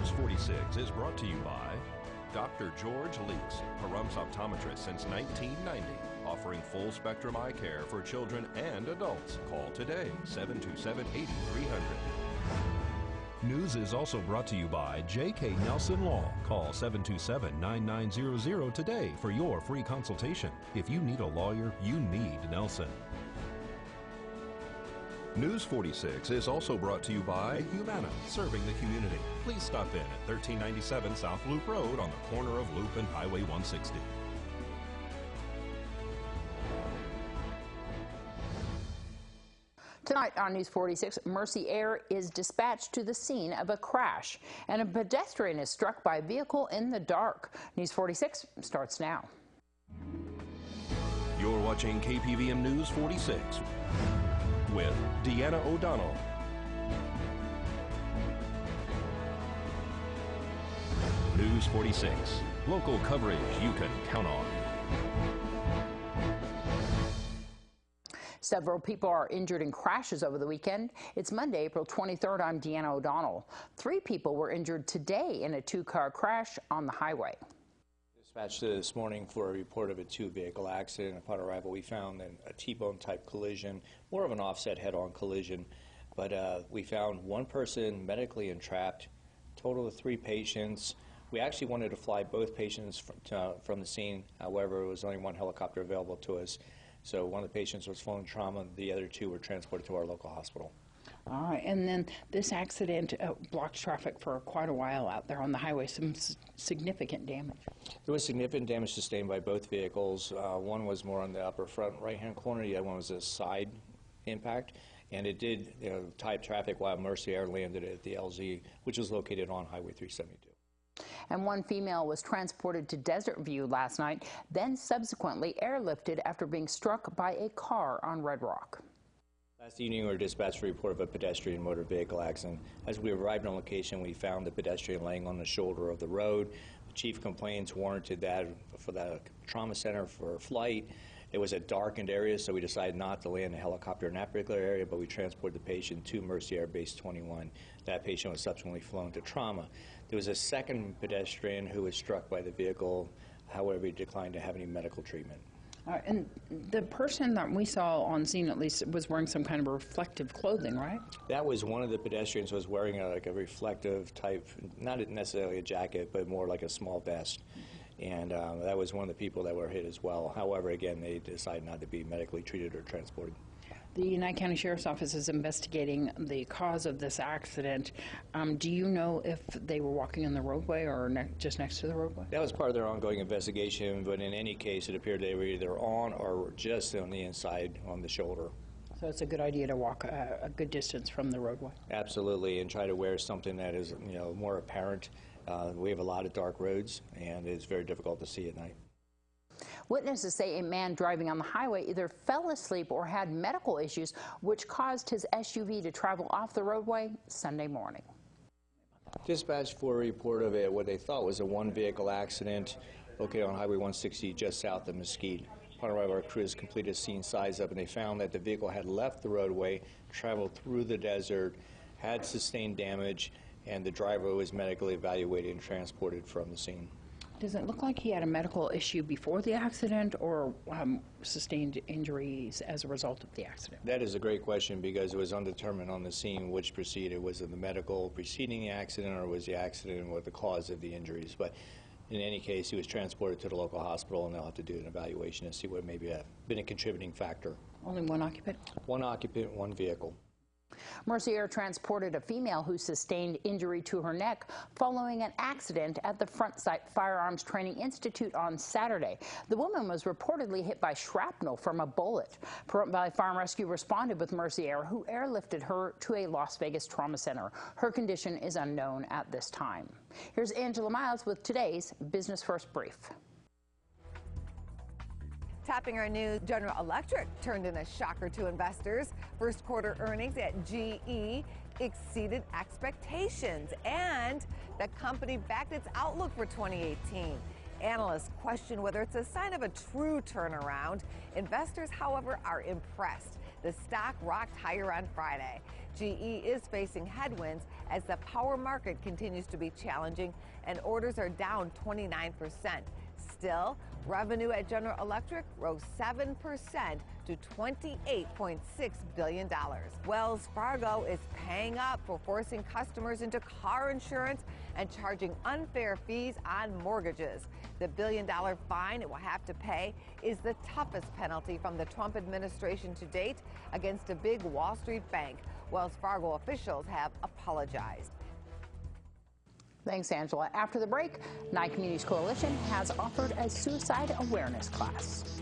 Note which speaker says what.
Speaker 1: News 46 is brought to you by Dr. George Leeks, Pahrumps optometrist since 1990, offering full spectrum eye care for children and adults. Call today, 727-8300. News is also brought to you by J.K. Nelson Law. Call 727-9900 today for your free consultation. If you need a lawyer, you need Nelson. News 46 is also brought to you by Humana, serving the community. Please stop in at 1397 South Loop Road on the corner of Loop and Highway 160.
Speaker 2: Tonight on News 46, Mercy Air is dispatched to the scene of a crash, and a pedestrian is struck by a vehicle in the dark. News 46 starts now.
Speaker 1: You're watching KPVM News 46 with Deanna O'Donnell. News 46, local coverage you can count on.
Speaker 2: Several people are injured in crashes over the weekend. It's Monday, April 23rd. I'm Deanna O'Donnell. 3 people were injured today in a 2-car crash on the highway.
Speaker 3: Dispatched this morning for a report of a 2-vehicle accident. Upon arrival, we found a T-bone type collision, more of an offset head-on collision. But we found 1 person medically entrapped, total of 3 patients. We actually wanted to fly both patients from the scene. However, there was only 1 helicopter available to us. So one of the patients was flown trauma. The other 2 were transported to our local hospital.
Speaker 2: All right, and then this accident blocked traffic for quite a while out there on the highway. Some significant damage.
Speaker 3: There was significant damage sustained by both vehicles. One was more on the upper front right-hand corner. The other one was a side impact. And it did tie up traffic while Mercy Air landed at the LZ, which was located on Highway 372.
Speaker 2: And 1 female was transported to Desert View last night, then subsequently airlifted after being struck by a car on Red Rock.
Speaker 3: Last evening, we were dispatched a report of a pedestrian motor vehicle accident. As we arrived on location, we found the pedestrian laying on the shoulder of the road. The chief complaints warranted that for the trauma center for flight. It was a darkened area, so we decided not to land a helicopter in that particular area, but we transported the patient to Mercy Air Base 21. That patient was subsequently flown to trauma. There was a second pedestrian who was struck by the vehicle. However, he declined to have any medical treatment.
Speaker 2: And the person that we saw on scene, at least, was wearing some kind of reflective clothing, right?
Speaker 3: That was one of the pedestrians who was wearing like a reflective type, not necessarily a jacket, but more like a small vest. And that was one of the people that were hit as well. However, again, they decided not to be medically treated or transported.
Speaker 2: The United County Sheriff's Office is investigating the cause of this accident. Do you know if they were walking on the roadway or just next to the roadway?
Speaker 3: That was part of their ongoing investigation, but in any case, it appeared they were either on or just on the inside on the shoulder.
Speaker 2: So it's a good idea to walk a good distance from the roadway?
Speaker 3: Absolutely, and try to wear something that is more apparent. We have a lot of dark roads, and it's very difficult to see at night.
Speaker 2: Witnesses say a man driving on the highway either fell asleep or had medical issues, which caused his SUV to travel off the roadway Sunday morning.
Speaker 3: Dispatched for a report of what they thought was a 1-vehicle accident located on Highway 160 just south of Mesquite. Upon arrival, our crews completed a scene size-up, and they found that the vehicle had left the roadway, traveled through the desert, had sustained damage, and the driver was medically evaluated and transported from the scene.
Speaker 2: Does it look like he had a medical issue before the accident or sustained injuries as a result of the accident?
Speaker 3: That is a great question because it was undetermined on the scene which preceded. Was it the medical preceding the accident or was the accident what the cause of the injuries? But in any case, he was transported to the local hospital and they'll have to do an evaluation and see what may have been a contributing factor.
Speaker 2: Only 1 occupant?
Speaker 3: 1 occupant, 1 vehicle.
Speaker 2: Mercy Air transported a female who sustained injury to her neck following an accident at the Front Sight Firearms Training Institute on Saturday. The woman was reportedly hit by shrapnel from a bullet. Pahrump Valley Fire and Rescue responded with Mercy Air, who airlifted her to a Las Vegas trauma center. Her condition is unknown at this time. Here's Angela Miles with today's Business First Brief.
Speaker 4: Topping our news, General Electric turned in a shocker to investors. First quarter earnings at GE exceeded expectations, and the company backed its outlook for 2018. Analysts question whether it's a sign of a true turnaround. Investors, however, are impressed. The stock rocked higher on Friday. GE is facing headwinds as the power market continues to be challenging and orders are down 29%. Still, revenue at General Electric rose 7% to $28.6 billion. Wells Fargo is paying up for forcing customers into car insurance and charging unfair fees on mortgages. The billion-dollar fine it will have to pay is the toughest penalty from the Trump administration to date against a big Wall Street bank. Wells Fargo officials have apologized.
Speaker 2: Thanks, Angela. After the break, Nye Communities Coalition has offered a suicide awareness class.